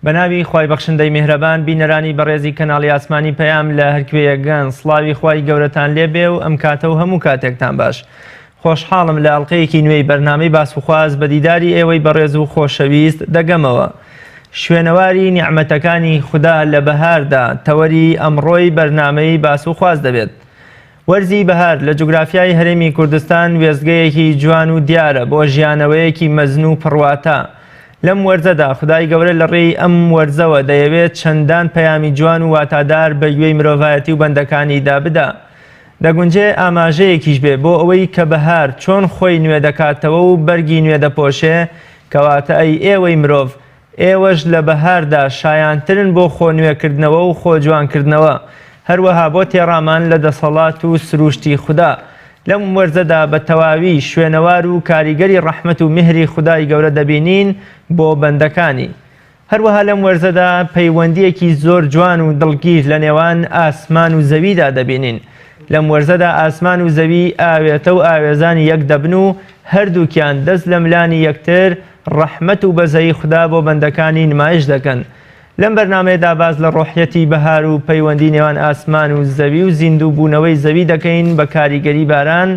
بەناوی خوای بەخشندەی میهرەبان بینەرانی بەڕێزی کەناڵی ئاسمانی پەیام لە هەرکوێیەکگەن سڵاوی خوای گەورەتان لێبێ و ئەم کاتە و هەموو کاتێکتان باش. خۆشحاڵم لە ئەڵقەیەکی نوێی بەرنامەی باسوخواز بە دیداری ئێوەی بەڕێز و خۆشەویست دەگەمەوە. شوێنەواری نیعمەتەکانی خوددا لە بەهاردا تەوەری ئەمڕۆی بەرنامەی باسوخواز دەبێت. وەرزی بەهار لە جوگرافیای هەرێمی کوردستان وێستگەیەکی جوان و دیارە بۆ ژیانەوەیەکی مەزن و پڕواتە. لەم وەرزەدا خودای گەورە لە ڕێی ئەم وەرزەوە دەیەوێت چەندان پەیامی جوان و واتادار بە گوێی مرۆڤایەتی و بەندەکانیدا بدا. دەگونجێ ئاماژەیەکیش بێ بۆ ئەوەی کە بەهار چۆن خۆی نوێ دەکاتەوە و بەرگی نوێ دەپۆشێ، کەواتە ئەی ئێوەی مرۆڤ، ئێوەش لە بەهاردا شایانترن بۆ خۆ نوێکردنەوە و خۆ جوانکردنەوە، هەروەها بۆ تێڕامان لە دەسەڵات و سروشتی خوددا. لەم وەرزەدا بە تەواوی شوێنەوار و کاریگەری ڕەحمەت و میهری خودای گەورە دەبینین بۆ بەندەکانی. هەروەها لەم وەرزەدا پەیوەندیەکی زۆر جوان و دڵگیر لە نێوان ئاسمان و زەویدا دەبینین. لەم وەرزەدا ئاسمان و زەوی ئاوێتە و ئاوێزانی یەک دەبن و هەردووکیان دەست لە ملانی یەکتر ڕەحمەت و بەزەی خوددا بۆ بەندەکانی نمایش دەکەن. لەم بەرنامەیەدا باز لە ڕۆحیەتی بەهار و پەیوەندی نێوان ئاسمان و زەوی و زیندوو بوونەوەی زەوی دەکەین بە کاریگەری باران.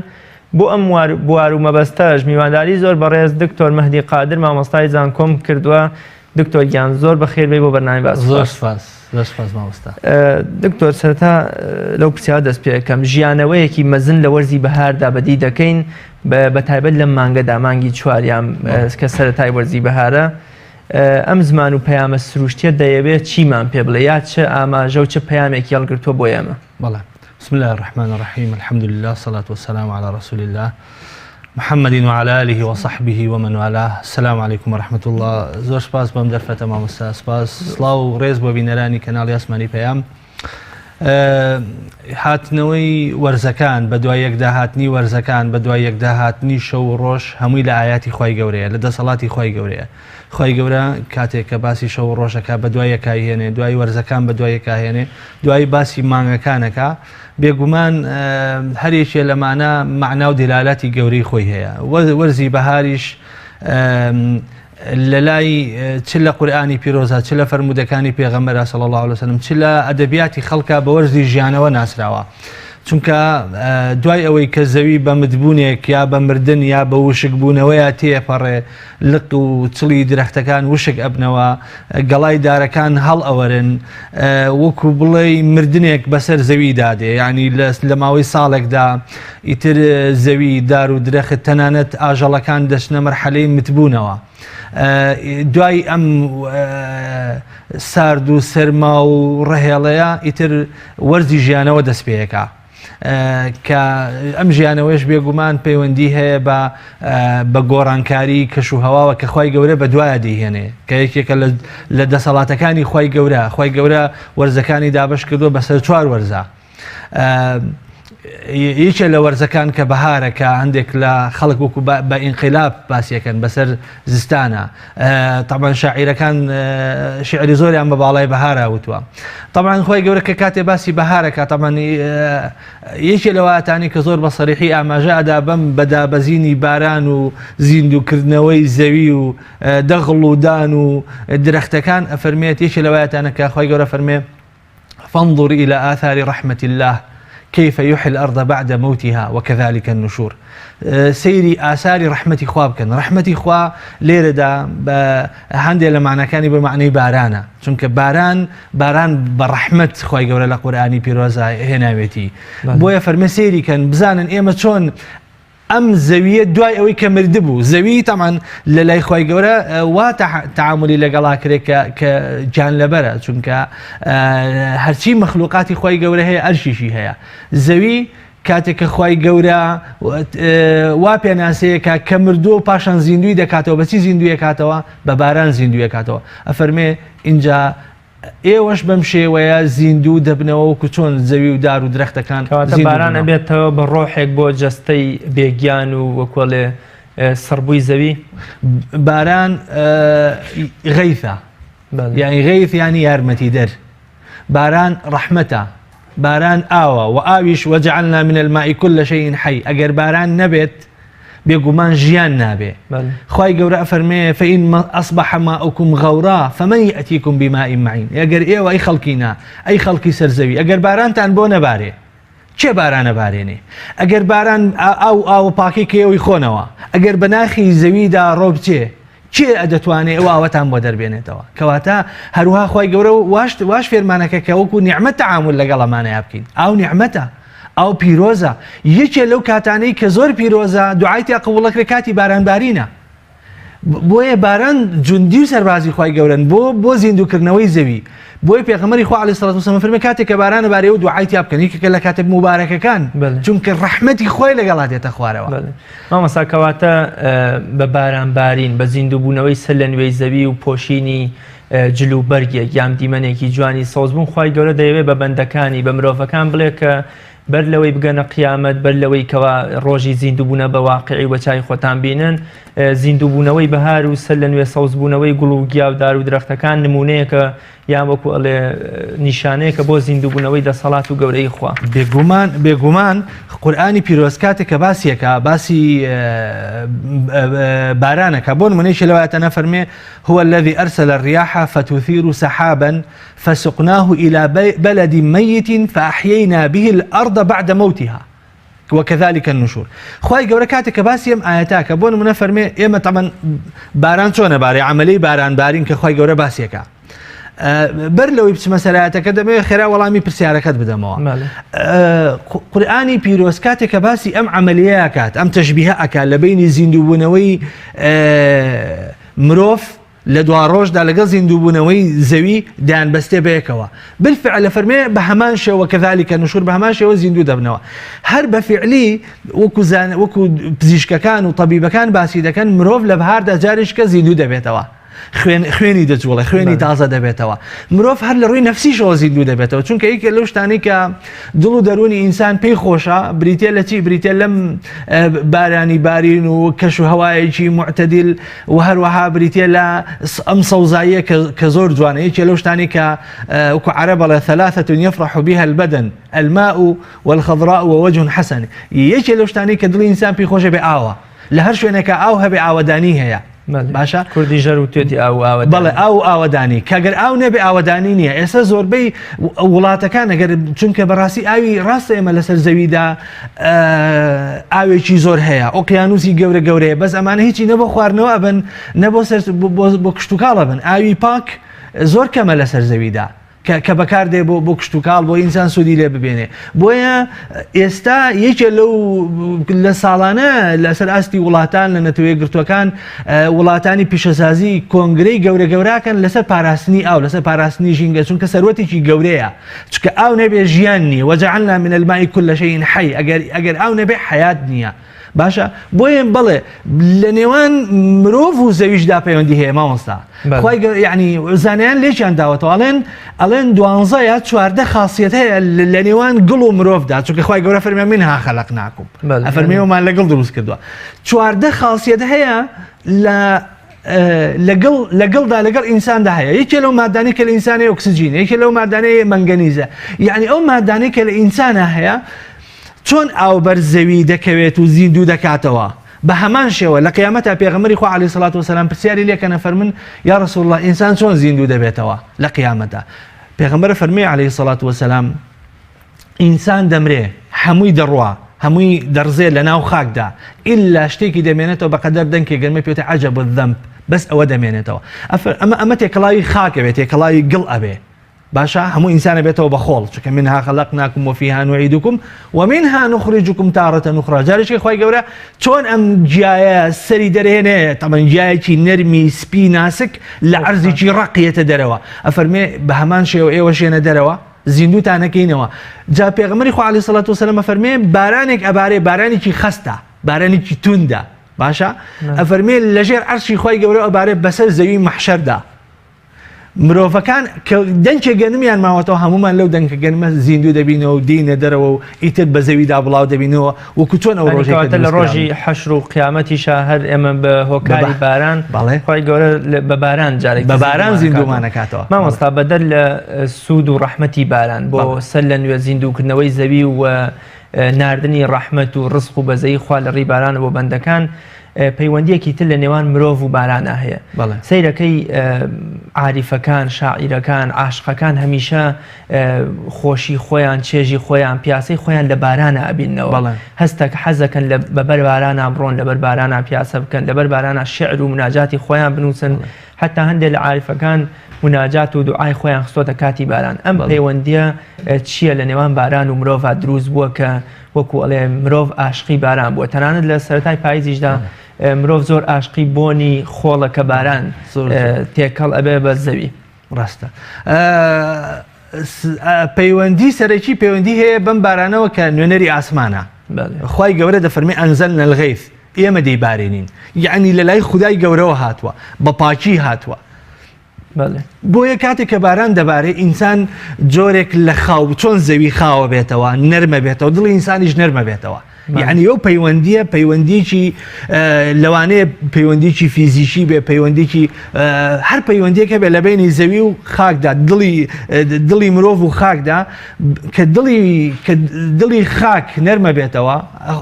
بۆ ئەم بوار و مەبەستەش میوانداری زۆر بەڕێز دکتۆر مەهدی قادر مامۆستای زانکۆم کردووە. دکتۆر گیان زۆر بەخێربێ بۆ بەرنامەی باس. زۆر سپاس مامۆستا. دکتۆر سەرەتا لەو پرسیارە دەست پێ دەکەم، ژیانەوەیەکی مەزن لە وەرزی بەهاردا بەدی دەکەین بەتایبەت لەم مانگەدا مانگی چواریان کە سەرەتای وەرزی بەهارە. ئەم زمان و پەیامە سروشتیە دەیەوێت چیمان پێ بڵێ، یا چه ئاماژە و چه پەیامێکی هەڵگرتووە بۆ ئێمە؟ بەڵێ. بسم الله الرحمن الرحيم، الحمد لله والصلاة والسلام على رسول الله محمد وعلى آله وصحبه ومن والاه. السلام عليكم ورحمة الله. زۆر سپاس بەم دەرفەتە مامۆستا. سپاس سڵاو و ڕێز بۆ بینەرانی کەناڵی ئاسمانی پەیام. هاتنەوەی وەرزەکان بە دوای یەکدا هاتنی وەرزەکان بە دوای یەکدا هاتنی شەو و ڕۆژ هەمووی لە ئاياتی خوای گەورەیە، لە دەسەڵاتی خوای گەورەیە. خوای گەورە کاتێک کە باسی شەو و ڕۆژەکە بە دوای یەکای هێنێ، دوای وەرزەکان بە دوای یەکا هێنێ، دوای باسی مانگەکانەکە، بێگومان هەرێکێ لەمانە معنا و دیلالاتی گەورەی خۆی هەیە. وەرزی بەهاریش لە لای چ لە قورئانی پیرۆزە، چ لە فەرمودەکانی پێغەمبەر صلی الله علیه وسلم، چ لە ئەدەبیاتی خەڵکە بە وەرزی ژیانەوە ناسراوە. چونکە دوای ئەوەی کە زەوی بە مدبوونێک یا بە مردن یا بە وشک بوونەوەیە تێپەڕێ، لق و چڵی درەختەکان وشک ئەبنەوە، گەڵای دارەکان هەڵ ئەوەرن، وەکو بڵێ مردنێک بەسەر زەوی دادێ، یعنی لە ماوەی ساڵێکدا ئیتر زەوی دار و درەخت تەنانەت ئاژەڵەکان دەچنە مەرحەلەی متبوونەوە. دوای ئەم سارد و سەرما و ڕەهێڵەیە ئیتر وەرزی ژیانەوە دەست پێیەکە، کە ئەم ژیانەوەش بێگومان پەیوەندی هەیە بە گۆڕانکاری کەش و هەواوە کە خوای گەورە بە دوایە دەیهێنێ، کە یەکێکە لە دەسەڵاتەکانی خوای گەورە. خوای گەورە وەرزەکانی دابەش کردووە بەسەر 4 وەرزە. یەکێ لە وەرزەکان کە بەهارەکە هەندێک لە خەڵک وەکو بە ئینقیلاب باسیەکەن بەسەر زستانە. طبعاً شاعیرەکان شعری زۆریان بە باڵای بەهارە وتووە. طبعاً خۆی گەورە کە کاتێ باسی بەهارەکە، طبعاً یەکێ لە واتانی کە زۆر بە سەریحی ئاماژە ئەدا بەم بەدابەزینی باران و زیندووکردنەوەی زەوی و دەغڵ و دان و درەختەکان ئەفەرمێت. یەکێ لە واتانە کە خۆی گەورە فەرمێ فانظر إلى آثار رحمة الله كيف يحيي الأرض بعد موتها وكذلك النشور. سيري آثار رحمتي خواب كان رحمتي خوا ليردا هەندێک لە معناکانی بە معنی بارانە، چونکە باران بە ڕەحمەت خوای گەورە لە قورئانی پیرۆزە هێناوێتی. بۆیە فەرمێ سەیری کەن بزانن ئێمە چۆن ئەم زەویە دوای ئەوەی کە مردبوو، زەوی تەمان لە لای خوای گەورە وا تەعاملی لەگەڵا کرێت کە جان لەبەرە، چونکە هەرچی مەخلوقاتی خوای گەورە هەیە ئەرشیشی هەیە. زەوی کاتێک کە خوای گەورە وا پێناسەیەکە کە مردووە و پاشان زیندوی دەکاتەوە، بەچی زیندوی دەکاتەوە؟ بە باران زیندوی دەکاتەوە. ئەفەرمێ اینجا ئێوەش بەم شێوەیە زیندوو دەبنەوە وەکو چۆن زەوی و دار و درەختەکان. باران ئەبێتەوە بە ڕۆحێک بۆ جەستەی بێگیان و وەکوڵێ سڕبووی زەوی. باران غەیثە، یعنی غەیث یعنی یارمەتی دەر. باران ڕەحمەتە، باران ئاوە و ئاویش وەجعلنا من الماء كل شيء حي. ئەگەر باران نەبێت بێگومان ژیان نابێ. خوای گەورە ئەفەرمێ فإن أصبح ماؤكم غورا فمن يأتيكم بماء معين. ئەگەر ئێوە ئەی خەڵکینا ئەی خەڵکی سەرزەوی ئەگەر بارانتان بۆ نەبارێ چێ بارانە بارێنێ؟ ئەگەر باران ئاو پاکی کێوی خۆنەوە ئەگەر بەناخی زەویدا ڕۆ بچێ چێ ئەدەتوانێ ئەو ئاوەتان بۆ دەربێنێتەوە؟ کەواتە هەروها خوای گەورە واش فێرمانەکە کە وەکو نیعمەت تەعامل لەگەڵ ئەمانەیە بکەین. ئاو نیعمەتە، ئاو پیرۆزە، یەکێ لەو کاتانەی کە زۆر پیرۆزە دوعای تیا قبوڵەکرێ کاتی بارانبارینە. بۆیە باران جوندی و سەربازی خوای گەورەن بۆ زیندوکردنەوەی زەوی. بۆی پێغەمبەری خوا عەلەیهی سەڵات وسەلام فەرمێ کاتێک کە بارانە بارێ و دوعای تیا بکەن یەکێکە لە کاتێک مبارەکەکان چونکە ڕەحمەتی خۆی لەگەڵا دێتە خوارەوە. مامۆستا کەواتە بە بارانبارین بە زیندووبوونەوەی سەر لە نوێی زەوی و پۆشینی جلو و بەرگێک یان دیمەنێکی جوانی سۆزبوون خوای گەورە دەیەوێت بە بەندەکانی بە مرۆڤەکان بڵێ کە بەر لەوەی بگەنە قیامەت بەر لەوەی کەوا ڕۆژی زیندووبوونە بە واقعی بە چای خۆتان بینن زیندووبوونەوەی بەهار و سەر لە نوێ سەوزبوونەوەی گوڵ و گیا و دار و درەختەکان نمونەیەکە یان وەکو ئەڵێ نیشانەیەکە بۆ زیندووبوونەوەی دەسەڵات و گەورەی خوا. بێگومان قورئانی پیرۆز کاتێک کە باسی بارانەکە بۆ نمونەیەکی لەوایەتە نەفەرمێ هو الذي أرسل الرياح فتثير سحابا فسقناه إلى بلد ميت فأحيينا به الأرض بعد موتها وكذلك النشور. خوای گەورە کاتێک کە باسی ئەم ئاەتاکە بۆ نمونە فەرمێ ئێمە تەمەن باران چۆنە بارێ عملی بارانبارین کە خوای گەورە باسیەکە بەر لەوەی بچمە سەرایەتەکە دەمەوێت خێرا وەڵامی پرسیارەکەت بدەمەوە. قورئانی پیرۆز کاتێک کە باسی ئەم عملیە ئەکات ئەم تەشبیهە ئەکات لە بینی زیندووبوونەوەی مرۆڤ لە دوا ڕۆژدا لەگەڵ زیندووبوونەوەی زەوی دایانبەستێ بەیەکەوە بالفعل فەرمێ بە هەمان شێوە کەذالکە نوشور بە هەمان شێوە زیندوو دەبنەوە. هەر بە فعلی وەکو پزیشکەکان و طەبیبەکان باسی دەکەن مرۆڤ لە بەهاردا جارێککە زیندوو دەبێتەوە خوێنی دەجوڵێ خوێنی تازە دەبێتەوە. مرۆڤ هەر لە ڕووی نەفسیشەوە زیندوو دەبێتەوە چونکە یەکێ لەو شتانی کە دڵ و دەرونی ئینسان پێی خۆشە بریتێ لە چی بریتێ لەم بارانی بارین و کەش و هەوایەکی معتەدیل و هەروەها بریتێ لە ئەم سەوزاییە کە زۆر جوانە. یەکێ لەو شتانی کە وەکو عەرەب بەڵێ ثەلاثەة يفرح بها البدن الماء والخضراء ووجه حسن. یەکێ لەو شتانی کە دڵی ئینسان پێی خۆشە بێ ئاوە لە هەر شوێنێکە ئاو هەبێ ئاوەدانی هەیە. باشە کوردی ژەر و توێتی بەڵێ ئاوەدانی کەگەر ئاو نەبێ ئاوەدانی نییە. ئێستا زۆربەی وڵاتەکان ئەگەر چونکە بەڕاستی ئاوی ڕاستە ئێمە لەسەر زەویدا ئاوێکی زۆر هەیە ئۆقیانوسی گەورەیە بەس ئەمانە هیچی نەبۆ خواردنەوە ئەبن نەبۆ بۆ کشتتوکاڵ ئەبن. ئاوی پاک زۆر کەمە لەسەر زەویدا کە بەکاردێ بۆ کشتتوکاڵ بۆ ئینسان سوودی لێ ببێنێ. بۆیە ئێستا یەکێ لە ساڵانە لەسەر ئاستی وڵاتان لە نەتەوەیە گرتوەکان وڵاتانی پیشەسازی کۆنگرەی گەورەکەن لەسەر پاراستنی ئاو لەسەر پاراستنی ژینگە چونکە سەرۆتێکی گەورەیە چکە ئاو نەبێ ژیان نییە وەجعلنا من الماء كل شيء حي ئەگەر ئاو نەبێ حیات نییە. باشە بۆیە بڵێ لە نێوان مرۆڤ و زەویشدا پەیوەندی هەیە مامۆستا. یعنی زانایان لێکیان داوەتەوە ئەڵێن 12 یا 14 خاصیت هەیە لە نێوان گڵ و مرۆڤدا چونکە خوای گەورە فەرمێ منها خەلەقناکم ئەفەرمێوەمان لەگەڵ دروست کردووە. 14 خاصیت هەیە لەگەڵدا لەگەڵ ئینساندا هەیە. یەکێ لەو مادانەی کە لە ئینسانی ئۆکسجینە یەکێ لەو مادانەی مەنگەنیزە. یعنی ئەو مادانەی کە لە ئینسانە هەیە چۆن ئاو بەر زەوی دەکەوێت و زیندوو دەکاتەوە بە هەمان شێوە لە قیامەتە پێغەمبەری خوا عەلەیهی سەڵات وسەلام پرسیاری لێکەنە فەرمن یا ڕەسوڵ الله ئینسان چۆن زیندوو دەبێتەوە لە قیامەتە. پێغەمبەر فەرمێ عەلەیهی سەڵات وسەلام ئینسان دەمرێ هەمووی دەڕوا هەمووی دەڕزێ لە ناو خاکدا ئیلا شتێکی دەمێنێتەوە بەقەدەر دەنگێ گەرمە پێوتە عەجەب الذەنب بەس ئەوە دەمێنێتەوە. ئەمە تێکەڵاوی خاک ئەبێ تێکەڵاوی گڵ ئەبێ. باشا هەموو ئینسانە بێتەوە بەخۆڵ چونکە منها خەلەقناکم وفیها نوعیدکم ومنها نخرجکم تارة أخرى. جارێکی خوای گەورە چۆن ئەم گیایە سەری دەرهێنێ تەمەن گیایەکی نەرمی سپی ناسک لە عەرزێکی ڕقیەتە دەرەوە ئەفەرمێ بە هەمان شێوە ئێوە شێنە دەرەوە زیندوتانەکەینەوە. جا پێغەمبەری خوا عەلەیهی سەڵات وسەلام ئەفەرمێ بارانێک ئەبارێ بارانێکی خەستە بارانێکی توندە باشە ئەفەرمێ لەژێر عەرشی خوای گەورە ئەبارێ بەسەر زەوی مەحشەردا. مرۆڤەکان دەنگێ گەنمیان ماوەتەوە هەمومان لەو دەنگە گەنمە زیندوو دەبینەوە و دینە دەرەوە و ئیتر بە زەویدا بڵاو دەبینەوە وەکو چۆن ئەو ڕۆژێکە لە ڕۆژی حەشر و قیامەتیشا هەر ئێمە بە هۆکاری باران خوای گەورە بە باران جارێک بە باران زیندوومانەکاتەوە. مامۆستا بەدەر لە سوود و ڕەحمەتی باران بۆ سەر لە نوێ زیندووکردنەوەی زەوی و ناردنی ڕەحمەت و ڕزق و بەزەی خوا لە ڕێی بارانە بۆ بەندەکان پەیوەندیەکی تر لە نێوان مرۆڤ و بارانە هەیە. سەیرەکەی عاریفەکان، شاعیرەکان، عاشقەکان هەمیشە خۆشی خۆیان، چێژی خۆیان، پیاسەی خۆیان لە بارانە ئەبینەوە. هەستێک حەزەکەن بەبەر بارانە بڕۆن، لەبەر بارانە پیاسە بکەن، لەبەر بارانە شعر و مناجاتی خۆیان بنووسن. حتا هەندێک لە عاریفەکان مناجات و دوعای خۆیان خستۆتە کاتی باران. ئەم پەیوەندیە چییە لە نێوان باران و مرۆڤ دروست بووە کە وەکو ئەڵێ مرۆڤ عاشقی باران بووە. تەنانەت لە سەرەتای پاییزیشدا مرۆڤ زۆر عاشقی بۆنی خۆڵەکە باران تێکەڵ ئەبێ بە زەوی. ڕاستە. پەیوەندی سەرەکی پەیوەندی هەیە بەم بارانەوە کە نوێنەری ئاسمانە. خوای گەورە دەفەرمێ ئەنزەلنە الغەیث، ئێمە دەیبارێنین. یعنی لە لای خودای گەورەوە هاتووە، بە پاکی هاتووە. بۆیە کاتێک کە باران دەبارێت ئینسان جۆرێک لە خاو چۆن زەوی خاوە بێتەوە، نەرمە بێتەوە، دڵی ئینسانیش نەرمە بێتەوە. یعنی ئەو پەیوەندیە پەیوەندیکی لەوانەیە پەیوەندیکی فیزیکی بێ، پەیوەندیکی هەر پەیوەندیەکە بێ لە بینی زەوی و خاکدا، دڵی مرۆڤ و خاکدا کە دڵی خاک نەرمە بێتەوە،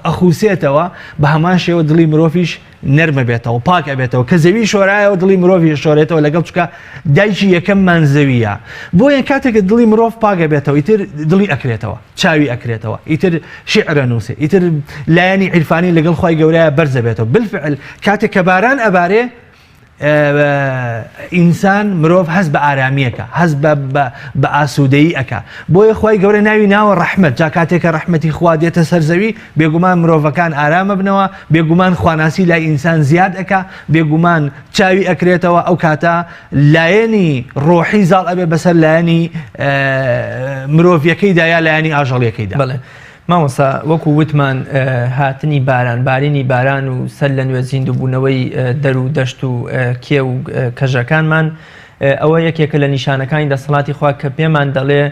ئەخوسێتەوە، بە هەمان شێوە دڵی مرۆڤیش نەرمە بێتەوە، پاک ئەبێتەوە. کە زەوی شۆرایەوە دڵی مرۆڤی شۆرێتەوە، لەگەڵ چکە دایکی یەکەممان زەویە. بۆیە کاتێکە دڵی مرۆڤ پاک ئەبێتەوە، ئیتر دڵی ئەکرێتەوە، چاوی ئەکرێتەوە، ئیتر شیعرە نووسێ، ئیتر لایەنی عیرفانی لەگەڵ خوای گەورەیە بەرزە بێتەوە. بالفعل کاتێک کە باران ئەبارێ ئینسان مرۆڤ هەز بە ئارامیەکە، هەز بە ئاسوودەیی ئەکا. بۆیە خوای گەورە ناوی ناوە ڕەحمەت. جا کاتێکە ڕەحمەتی خوا دێتە سەر زەوی، بێگومان مرۆڤەکان ئارامە بنەوە، بێگومان خواناسی لای ئینسان زیاد ئەکا، بێگومان چاوی ئەکرێتەوە. ئەو کاتە لایەنی ڕۆحی زاڵ ئەبێ بەسەر لایەنی مرۆڤیەکەیدا یا لایەنی ئاژەڵیەکەیدا. مامۆستا وەکو وتمان هاتنی باران، بارینی باران و سەر لە نوێ زیندووبوونەوەی دەر و دەشت و کێ و کەژەکانمان ئەوە یەکێکە لە نیشانەکانی دەسەڵاتی خوا کە پێمان دەڵێ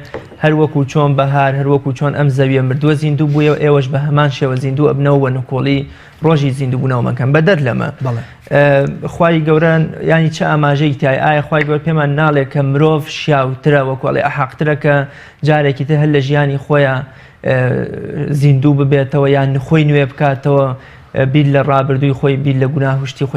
هەر وەکو چۆن بەهار، هەر وەکو چۆن ئەم زەویە مردووە زیندوو بووە، ئێوەش بە هەمان شێوە زیندوو ئەبنەوە و نکۆڵی ڕۆژی زیندووبوونەوەمەکەن بەدەر لەمە. خوای گەورە ینی چه ئاماژەی تای؟ ئایا خوای گەورە پێمان ناڵێت کە مرۆڤ شیاوترە، وەکوڵێ ئەحەقترە کە جارێکی تر هەر لە ژیانی خۆیان زیندوو ببێتەوە یان خۆی نوێ بکاتەوە، بیر لە ڕابردووی خۆی، بیر لە گوناه و شتی خۆی